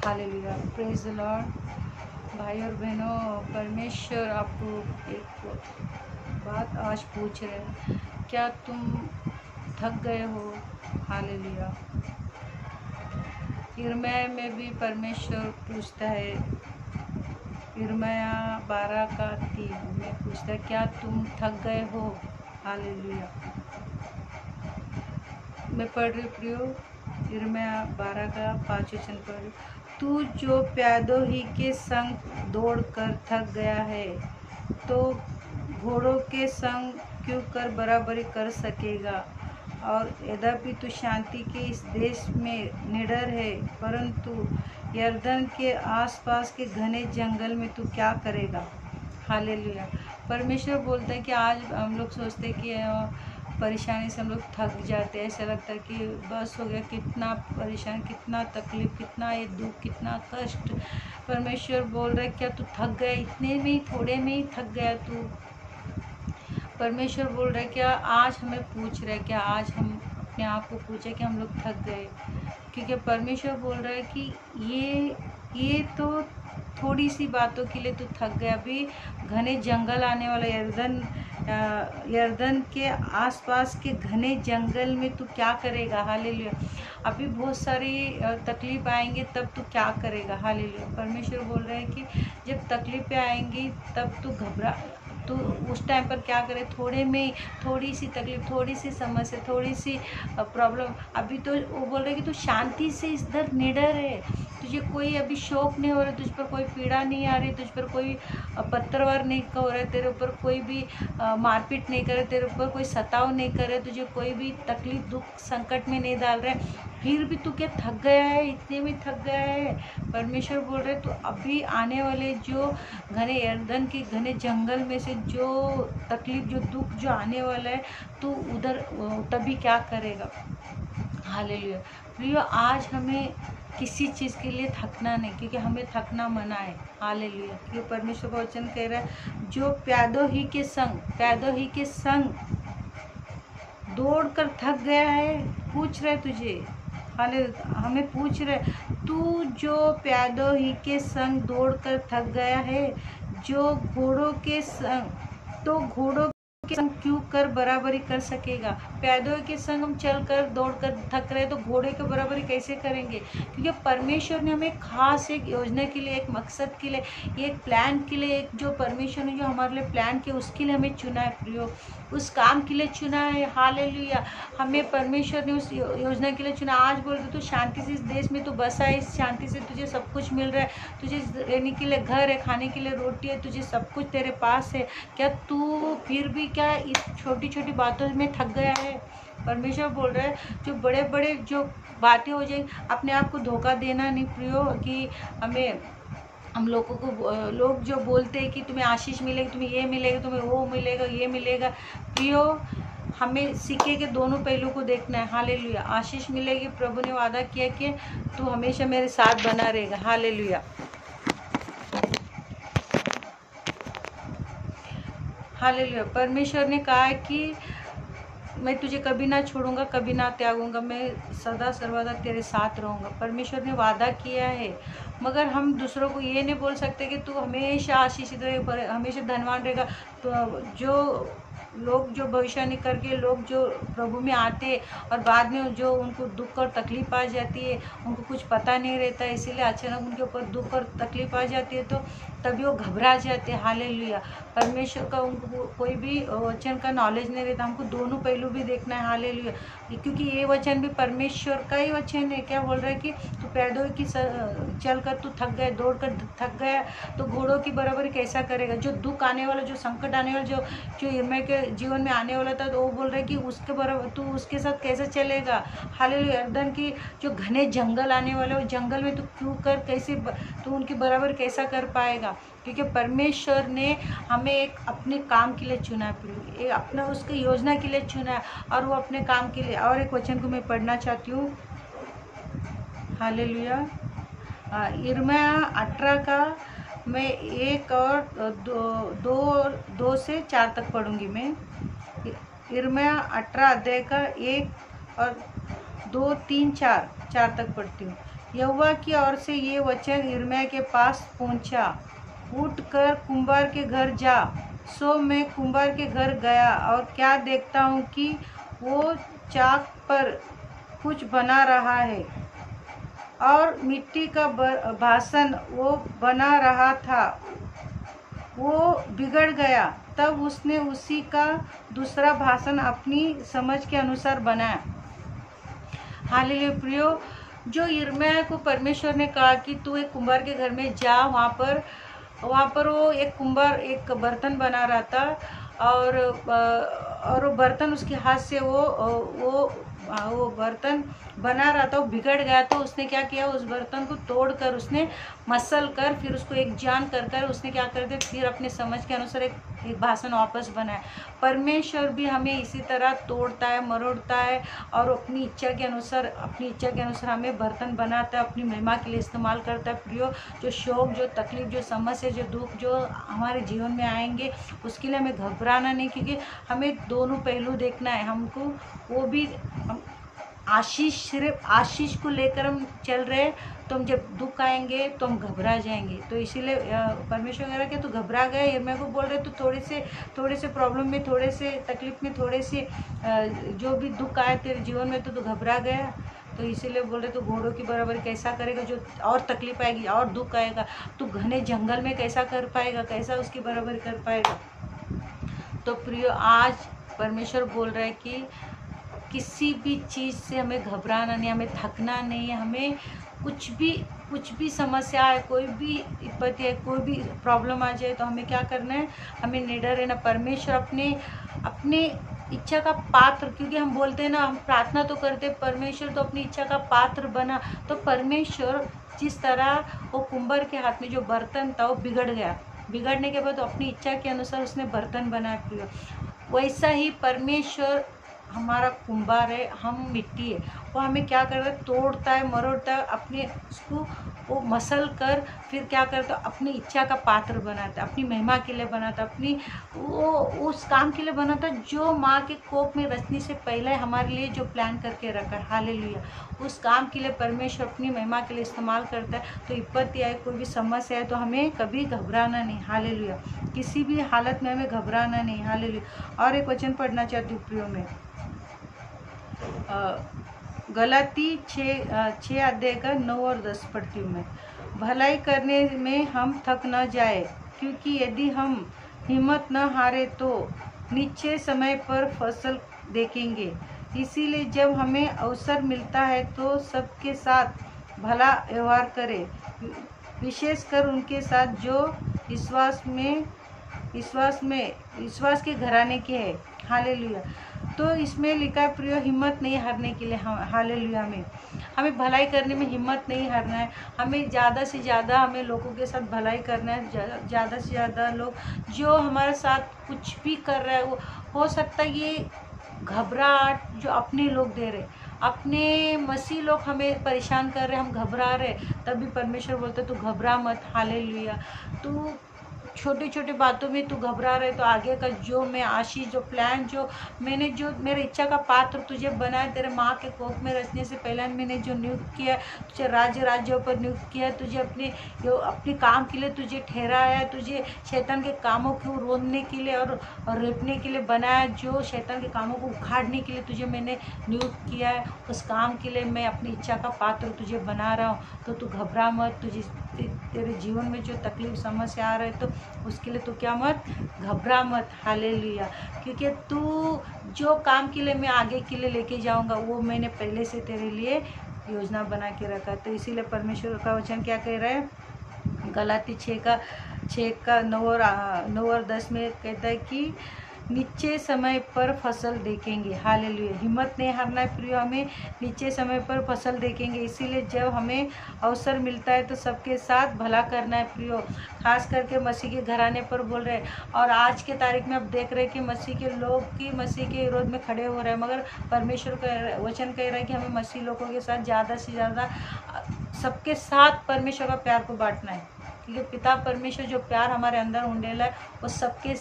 Hallelujah, praise the Lord. भाई और बहनों, परमेश्वर आपको एक बात आज पूछ रहे हैं, क्या तुम थक गए हो? हालेलुया। यिर्मयाह में भी परमेश्वर पूछता है, यिर्मयाह 12:3 में पूछता है, क्या तुम थक गए हो? हालेलुया। मैं पढ़ रही प्रियो, यिर्मयाह 12:5 पढ़ रही। तू जो प्यादों ही के संग दौड़ कर थक गया है, तो घोड़ों के संग क्यों कर बराबरी कर सकेगा? और यद्यपि तू शांति के इस देश में निडर है, परंतु यरदन के आसपास के घने जंगल में तू क्या करेगा? हालेलुया। परमेश्वर बोलता है कि आज हम लोग सोचते हैं कि परेशानी से हम लोग थक जाते हैं, ऐसा लगता है कि बस हो गया, कितना परेशान, कितना तकलीफ, कितना ये दुख, कितना कष्ट। परमेश्वर बोल रहा है, क्या तू थक गया? इतने में ही, थोड़े में ही थक गया तू? परमेश्वर बोल रहा है, क्या आज हमें पूछ रहा है, क्या आज हम अपने आप को पूछे कि हम लोग थक गए? क्योंकि परमेश्वर बोल रहा है कि ये तो थोड़ी सी बातों के लिए तू थक गया। अभी घने जंगल आने वाला, यरदन के आसपास के घने जंगल में तू क्या करेगा? हालेलुया। अभी बहुत सारी तकलीफ आएंगे, तब तू क्या करेगा? हालेलुया। परमेश्वर बोल रहे हैं कि जब तकलीफें आएंगी तब तू घबरा, तो उस टाइम पर क्या करे? थोड़े में, थोड़ी सी तकलीफ, थोड़ी सी समस्या, थोड़ी सी प्रॉब्लम, अभी तो वो बोल रहे कि तू शांति से इधर निडर है, तुझे कोई अभी शोक नहीं हो रहा, तुझ पर कोई पीड़ा नहीं आ रही, तुझ पर कोई पत्थरवार नहीं हो रहा है, तेरे ऊपर कोई भी मारपीट नहीं करे, तेरे ऊपर कोई सताव नहीं करे, तुझे कोई भी तकलीफ, दुख, संकट में नहीं डाल रहा है, फिर भी तू क्या थक गया है? इतने में थक गया है? परमेश्वर बोल रहे तो अभी आने वाले जो घने यरदन के घने जंगल में से जो तकलीफ, जो दुख जो आने वाला है, तो उधर तभी क्या करेगा? हालेलुया। प्रियो, आज हमें किसी चीज़ के लिए थकना नहीं, क्योंकि हमें थकना मना है। हालेलुया। क्योंकि परमेश्वर का वचन कह रहा है, जो प्यादों ही के संग दौड़ कर थक गया है, पूछ रहे तुझे, हमें पूछ रहे, तू जो प्यादों ही के संग दौड़ कर थक गया है, जो घोड़ों के संग, तो घोड़ों के संग क्यों कर बराबरी कर सकेगा? प्यादों के संग हम चल कर दौड़ कर थक रहे, तो घोड़े की बराबरी कैसे करेंगे? क्योंकि परमेश्वर ने हमें खास एक योजना के लिए, एक मकसद के लिए, एक प्लान के लिए, एक जो परमेश्वर ने जो हमारे लिए प्लान किया, उसके लिए हमें चुना है प्रियो, उस काम के लिए चुना है। हालेलुया। हमें परमेश्वर ने उस योजना के लिए चुना। आज बोल रहे, तू शांति से इस देश में तू बसा है, इस शांति से तुझे सब कुछ मिल रहा है, तुझे रहने के लिए घर है, खाने के लिए रोटी है, तुझे सब कुछ तेरे पास है, क्या तू फिर भी क्या इस छोटी छोटी बातों में थक गया है? परमेश्वर बोल रहा है, जो बड़े बड़े जो बातें हो जाएंगी, अपने आप को धोखा देना नहीं प्रियो, कि हम लोगों को, लोग जो बोलते हैं कि तुम्हें आशीष मिलेगी, तुम्हें ये मिलेगा, तुम्हें वो मिलेगा, ये मिलेगा। प्रियो, हमें सिक्के के दोनों पहलू को देखना है। हालेलुया। आशीष मिलेगी, प्रभु ने वादा किया कि तू हमेशा मेरे साथ बना रहेगा। हालेलुया। हालेलुया। परमेश्वर ने कहा है कि मैं तुझे कभी ना छोड़ूंगा, कभी ना त्यागूंगा, मैं सदा सर्वदा तेरे साथ रहूंगा। परमेश्वर ने वादा किया है, मगर हम दूसरों को ये नहीं बोल सकते कि तू हमेशा आशीषित रहे, हमेशा धनवान रहेगा। तो जो लोग जो भविष्यवाणी करके लोग जो प्रभु में आते और बाद में जो उनको दुख और तकलीफ आ जाती है, उनको कुछ पता नहीं रहता है, इसीलिए अचानक उनके ऊपर दुख और तकलीफ आ जाती है, तो तभी वो घबरा जाते हैं। हालेलुया। परमेश्वर का उनको कोई भी वचन का नॉलेज नहीं रहता। हमको दोनों पहलू भी देखना है। हालेलुया। क्योंकि ये वचन भी परमेश्वर का ही वचन है। क्या बोल रहा है कि तू पैदों की चल कर तू थक गया, दौड़ कर थक गया, तो घोड़ों की बराबरी कैसा करेगा? जो दुख आने वाला, जो संकट आने वाला, जो यिर्मयाह के जीवन में आने वाला था, तो वो बोल रहा है कि उसके बराबर तू उसके साथ कैसे चलेगा? हालेलुया। यरदन की जो घने जंगल आने वाले, वो जंगल में तू क्यों कर, कैसे तू उनकी बराबर कैसा कर पाएगा? क्योंकि परमेश्वर ने हमें एक अपने काम के लिए चुना है, अपना उसकी योजना के लिए चुना है, और वो अपने काम के लिए। और एक वचन को मैं पढ़ना चाहती हूँ। हालेलुया। यिर्मयाह 18 का मैं 1 और 2 से 4 तक पढ़ूंगी। मैं यिर्मयाह 18 अध्याय का 1 और 2, 3, 4 तक पढ़ती हूँ। यहोवा की ओर से ये वचन यिर्मयाह के पास पहुंचा, उठकर कुम्हार के घर जा। सो मैं कुम्हार के घर गया और क्या देखता हूँ कि वो चाक पर कुछ बना रहा है और मिट्टी का भासन वो बना रहा था वो बिगड़ गया। तब उसने उसी का दूसरा भाषण अपनी समझ के अनुसार बनाया। हालेलुया प्रियो, जो यिर्मयाह को परमेश्वर ने कहा कि तू एक कुम्हार के घर में जा, वहाँ पर वो एक कुम्हार एक बर्तन बना रहा था और वो बर्तन उसके हाथ से वो बर्तन बना रहा था, वो बिगड़ गया। तो उसने क्या किया, उस बर्तन को तोड़कर उसने मसल कर फिर उसको एक जान कर उसने क्या कर दिया, फिर अपने समझ के अनुसार एक भाषण वापस बनाया। परमेश्वर भी हमें इसी तरह तोड़ता है, मरोड़ता है और अपनी इच्छा के अनुसार हमें बर्तन बनाता है, अपनी महिमा के लिए इस्तेमाल करता है। प्रियो, जो शोक, जो तकलीफ, जो समस्या, जो दुख जो हमारे जीवन में आएंगे उसके लिए हमें घबराना नहीं, क्योंकि हमें दोनों पहलू देखना है। हमको वो भी आशीष, सिर्फ आशीष को लेकर हम चल रहे हैं, तो हम जब दुख आएंगे तो हम घबरा जाएंगे। तो इसीलिए परमेश्वर कह रहा है कि तू घबरा गया, यिर्मयाह को बोल रहे तो थोड़े से प्रॉब्लम में, थोड़े से तकलीफ में, थोड़े से जो भी दुख आए तेरे जीवन में तो तू घबरा गया। तो इसीलिए बोल रहे तो घोड़ों की बराबरी कैसा करेगा, जो और तकलीफ आएगी और दुख आएगा, तू घने जंगल में कैसा कर पाएगा, कैसा उसकी बराबरी कर पाएगा। तो प्रियो, आज परमेश्वर बोल रहा है कि किसी भी चीज़ से हमें घबराना नहीं, हमें थकना नहीं है। हमें कुछ भी समस्या है, कोई भी विपत्ति है, कोई भी प्रॉब्लम आ जाए तो हमें क्या करना है, हमें निडर रहना। परमेश्वर अपने इच्छा का पात्र, क्योंकि हम बोलते हैं ना, हम प्रार्थना तो करते, परमेश्वर तो अपनी इच्छा का पात्र बना। तो परमेश्वर जिस तरह वो कुम्हार के हाथ में जो बर्तन था वो बिगड़ गया, बिगड़ने के बाद अपनी इच्छा के अनुसार उसने बर्तन बनाया, वैसा ही परमेश्वर हमारा कुम्हार है, हम मिट्टी है। वो हमें क्या कर रहा है, तोड़ता है, मरोड़ता है, अपने उसको वो मसल कर फिर क्या करता है, अपनी इच्छा का पात्र बनाता है, अपनी महिमा के लिए बनाता, अपनी वो उस काम के लिए बनाता जो माँ के कोख में रचने से पहले हमारे लिए जो प्लान करके रखा है। हालेलुया, उस काम के लिए परमेश्वर अपनी महिमा के लिए इस्तेमाल करता है। तो विपत्ति आए, कोई भी समस्या है तो हमें कभी घबराना नहीं। हालेलुया, किसी भी हालत में हमें घबराना नहीं। हालेलुया। और एक वचन पढ़ना चाहती हूँ प्रियो में, गलाती 6 अध्याय का 9 और 10 पढ़ती हूँ मैं। भलाई करने में हम थक न जाए, क्योंकि यदि हम हिम्मत न हारे तो निश्चय समय पर फसल देखेंगे। इसीलिए जब हमें अवसर मिलता है तो सबके साथ भला व्यवहार करें, विशेषकर उनके साथ जो विश्वास के घराने के हैं। हालेलुया। तो इसमें लिखा है प्रियो, हिम्मत नहीं हारने के लिए। हालेलुया, हमें भलाई करने में हिम्मत नहीं हारना है। हमें ज़्यादा से ज़्यादा हमें लोगों के साथ भलाई करना है। ज़्यादा से ज़्यादा लोग जो हमारे साथ कुछ भी कर रहा है, वो हो सकता है ये घबराहट जो अपने लोग दे रहे, अपने मसीह लोग हमें परेशान कर रहे, हम घबरा रहे, तभी परमेश्वर बोलते तू घबरा मत। हालेलुया। तू छोटे छोटे बातों में तू घबरा रहे तो आगे का जो मैं आशीष, जो प्लान, जो मेरे इच्छा का पात्र तुझे बनाया, तेरे माँ के कोख में रचने से पहले मैंने जो नियुक्त किया, तुझे राज्यों पर नियुक्त किया, तुझे अपने काम के लिए तुझे ठहराया है, तुझे शैतान के कामों को रोकने के लिए और रेपने के लिए बनाया, जो शैतान के कामों को उखाड़ने के लिए तुझे मैंने नियुक्त किया है, उस काम के लिए मैं अपनी इच्छा का पात्र तुझे बना रहा हूँ। तो तू घबरा मत। तुझे तेरे जीवन में जो तकलीफ समस्या आ रहा है तो उसके लिए तू क्या मत घबरा मत। हालेलुया। क्योंकि तू जो काम के लिए मैं आगे के लिए लेके जाऊंगा वो मैंने पहले से तेरे लिए योजना बना के रखा। तो इसीलिए परमेश्वर का वचन क्या कह रहा है, गलाती 6 का 9 और 10 में कहता है कि निश्चय समय पर फसल देखेंगे। हालेलुया। हिम्मत नहीं हारना है प्रियो, हमें निश्चय समय पर फसल देखेंगे। इसीलिए जब हमें अवसर मिलता है तो सबके साथ भला करना है प्रियो। खास करके मसीह के घराने पर बोल रहे हैं। और आज के तारीख में आप देख रहे हैं कि मसीह के लोग की मसीह के विरोध में खड़े हो रहे हैं, मगर परमेश्वर का वचन कह रहा है कि हमें मसीह लोगों के साथ ज़्यादा से ज़्यादा सबके साथ परमेश्वर का प्यार को बांटना है। क्योंकि पिता परमेश्वर जो प्यार हमारे अंदर उंडेला है वो सबके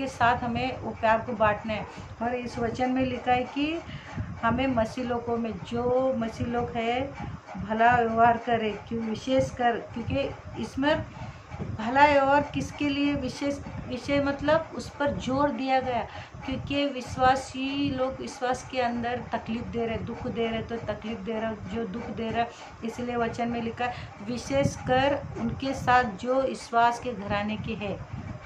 साथ हमें वो प्यार को बांटना है। और इस वचन में लिखा है कि हमें मसीह लोगों में जो मसीह लोग है भला व्यवहार करे, क्यों विशेषकर, क्योंकि इसमें भला व्यवहार किसके लिए विषय मतलब उस पर जोर दिया गया, क्योंकि विश्वासी लोग विश्वास के अंदर तकलीफ दे रहे, दुख दे रहे, तो तकलीफ दे रहा जो दुख दे रहा, इसलिए वचन में लिखा है विशेषकर उनके साथ जो विश्वास के घराने के हैं।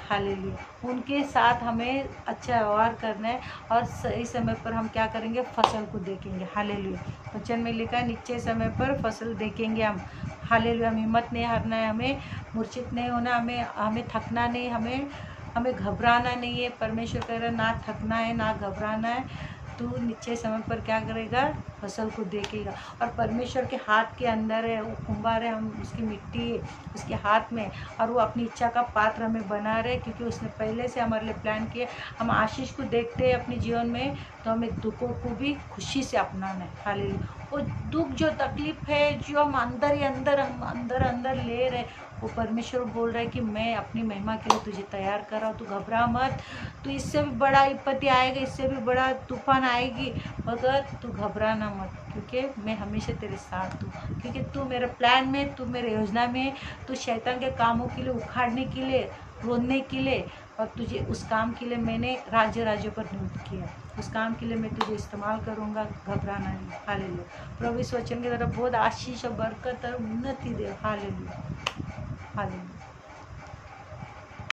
हालेलुया। उनके साथ हमें अच्छा व्यवहार करना है और सही समय पर हम क्या करेंगे, फसल को देखेंगे। हालेलुया। वचन में लिखा है निश्चय समय पर फसल देखेंगे हम। हालेलुया। हमें हिम्मत नहीं हारना है, हमें मूर्छित नहीं होना, हमें थकना नहीं, हमें घबराना नहीं है। परमेश्वर कह रहा है ना थकना है ना घबराना है, तू निश्चय समय पर क्या करेगा, फसल को देखेगा। और परमेश्वर के हाथ के अंदर है, वो कुंभार है, हम उसकी मिट्टी है उसके हाथ में, और वो अपनी इच्छा का पात्र हमें बना रहे, क्योंकि उसने पहले से हमारे लिए प्लान किया। हम आशीष को देखते हैं अपने जीवन में, तो हमें दुखों को भी खुशी से अपनाना है। हालेलुया। वो दुख जो तकलीफ है जो हम अंदर ही अंदर हम अंदर ले रहे, वो परमेश्वर बोल रहा है कि मैं अपनी महिमा के लिए तुझे तैयार कर रहा हूँ, तू घबरा मत। तो इससे भी बड़ा विपत्ति आएगा, इससे भी बड़ा तूफान आएगी, मगर तू घबराना मत, क्योंकि मैं हमेशा तेरे साथ हूँ, क्योंकि तू मेरे प्लान में, तू मेरे योजना में, तू शैतान के कामों के लिए उखाड़ने के लिए, रोनने के लिए, और तुझे उस काम के लिए मैंने राज्यों पर नियुक्त किया, उस काम के लिए मैं तुझे इस्तेमाल करूँगा, घबराना नहीं। हालेलुया। प्रभु इस वचन की तरफ बहुत आशीष और बरकत और उन्नति दे। हालेलुया। हालेलुया।